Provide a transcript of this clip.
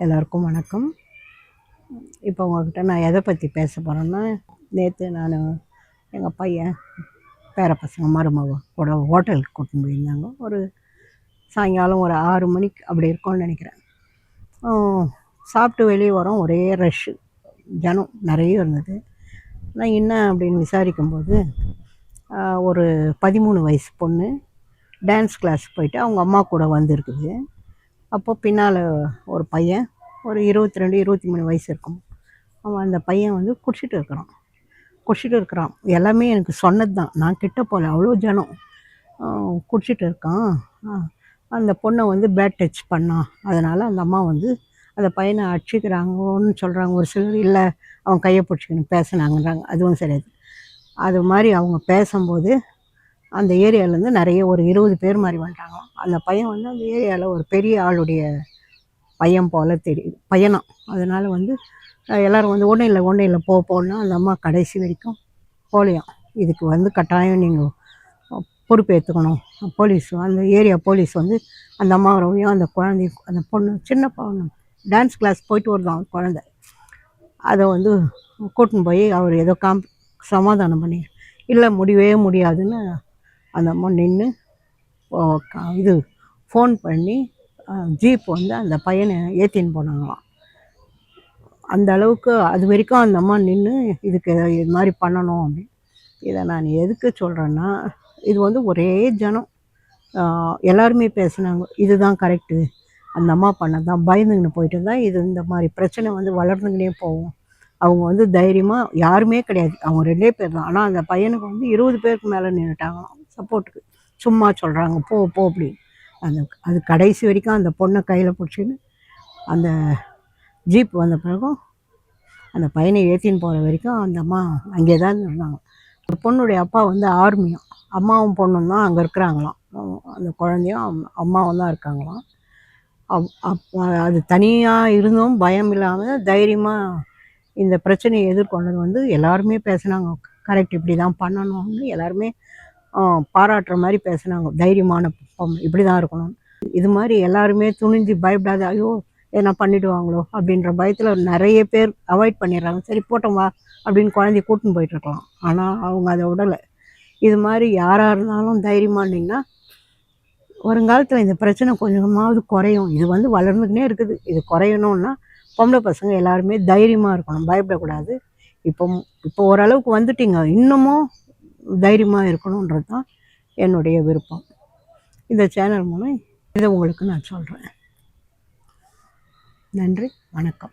எல்லாருக்கும் வணக்கம். இப்போ உங்கள்கிட்ட நான் எதை பற்றி பேச போகிறேன்னா, நேற்று நான் எங்கள் பையன் பேர பசங்க மருமக கூட ஹோட்டலுக்கு கூட்டின்னு போயிருந்தாங்க. ஒரு சாயங்காலம் ஒரு 6 மணிக்கு அப்படி இருக்கும்னு நினைக்கிறேன். சாப்பிட்டு வெளியே வரோம், ஒரே ரஷ்ஷு, ஜனம் நிறைய இருந்தது. நான் என்ன அப்படின்னு விசாரிக்கும்போது, ஒரு 13 வயசு பொண்ணு டான்ஸ் கிளாஸ் போயிட்டு அவங்க அம்மா கூட வந்திருக்குது. அப்போது பின்னால் ஒரு பையன், ஒரு 22 23 வயசு இருக்கும். அவன் அந்த பையன் வந்து குடிச்சிட்டு இருக்கிறான். எல்லாமே எனக்கு சொன்னது தான், நான் கிட்ட போகல, அவ்வளோ ஜனம். குடிச்சிட்டு இருக்கான். அந்த பொண்ணை வந்து பேட் டச் பண்ணான். அதனால் அந்த அம்மா வந்து அந்த பையனை அடிச்சுக்கிறாங்கன்னு சொல்கிறாங்க. ஒரு சிலர் இல்லை, அவன் கையை பிடிச்சிக்கணும் பேசினாங்கன்றாங்க. அதுவும் சரியாது. அது மாதிரி அவங்க பேசும்போது அந்த ஏரியாவிலேருந்து நிறைய ஒரு 20 பேர் மாதிரி வந்துட்டாங்க. அந்த பையன் வந்து அந்த ஏரியாவில் ஒரு பெரிய ஆளுடைய பையன் போல் தெரியுது, பையனா. அதனால் வந்து எல்லோரும் வந்து ஒன்றும் இல்லை போனா அந்த அம்மா கடைசி வரைக்கும் போகலையாம். இதுக்கு வந்து கட்டாயம் நீங்கள் பொறுப்பேற்றுக்கணும். போலீஸ், அந்த ஏரியா போலீஸ் வந்து அந்த அம்மாவையும் அந்த குழந்தையும், அந்த பொண்ணு, சின்ன பொண்ணு டான்ஸ் கிளாஸ் போயிட்டு வருதான் குழந்தை, அதை வந்து கூட்டின்னு போய் அவர் ஏதோ சமாதானம் பண்ணி, இல்லை முடியவே முடியாதுன்னு அந்த அம்மா நின்று இது ஃபோன் பண்ணி ஜீப் வந்து அந்த பையனை ஏற்றின்னு போனாங்களாம். அந்த அளவுக்கு அது வரைக்கும் அந்த அம்மா நின்று இதுக்கு இது மாதிரி பண்ணணும் அப்படின்னு. இதை நான் எதுக்கு சொல்கிறேன்னா, இது வந்து ஒரே ஜனம் எல்லாருமே பேசுனாங்க, இதுதான் கரெக்டு, அந்த அம்மா பண்ணதான் பயந்துங்கன்னு போயிட்டு தான் இது இந்த மாதிரி பிரச்சனை வந்து வளர்ந்துக்கினே போகும். அவங்க வந்து தைரியமாக யாருமே கிடையாது, அவங்க 2 பேர் தான். ஆனால் அந்த பையனுக்கு வந்து 20 பேருக்கு மேலே நின்றுட்டாங்களாம் சப்போர்ட்டுக்கு. சும்மா சொல்கிறாங்க போ போ அப்படி. அது கடைசி வரைக்கும் அந்த பொண்ணை கையில் பிடிச்சின்னு அந்த ஜீப் வந்த பிறகும் அந்த பையனை ஏற்றின்னு போகிற வரைக்கும் அந்த அம்மா அங்கே தான் இருந்தாங்க. அந்த பொண்ணுடைய அப்பா வந்து ஆர்மியும், அம்மாவும் பொண்ணும் தான் அங்கே இருக்கிறாங்களாம். அந்த குழந்தையும் அம்மாவும் தான் இருக்காங்களாம். அது தனியாக இருந்தும் பயம் இல்லாமல் தைரியமாக இந்த பிரச்சனையை எதிர்கொண்டது வந்து எல்லாருமே பேசுனாங்க. கரெக்ட், இப்படி தான் பண்ணணும்னு எல்லாருமே பாராட்டுற மாதிரி பேசுனாங்க. தைரியமான பொண்ணு, இப்படி தான் இருக்கணும். இது மாதிரி எல்லாருமே துணிஞ்சு பயப்படாத, ஐயோ என்ன பண்ணிவிடுவாங்களோ அப்படின்ற பயத்தில் நிறைய பேர் அவாய்ட் பண்ணிடுறாங்க. சரி போட்டோம் வா அப்படின்னு குழந்தைய கூட்டின்னு போயிட்டுருக்கலாம். ஆனால் அவங்க அதை விடலை. இது மாதிரி யாராக இருந்தாலும் தைரியமாக இருந்தீங்கன்னா வருங்காலத்தில் இந்த பிரச்சனை கொஞ்சமாவது குறையும். இது வந்து வளர்ந்துக்கினே இருக்குது. இது குறையணுன்னா பொம்பளை பசங்க எல்லாருமே தைரியமாக இருக்கணும், பயப்படக்கூடாது. இப்போ ஓரளவுக்கு வந்துட்டிங்க, இன்னமும் தைரியமாக இருக்கணுன்றது தான் என்னுடைய விருப்பம். இந்த சேனல் மூலம் இதை உங்களுக்கு நான் சொல்கிறேன். நன்றி, வணக்கம்.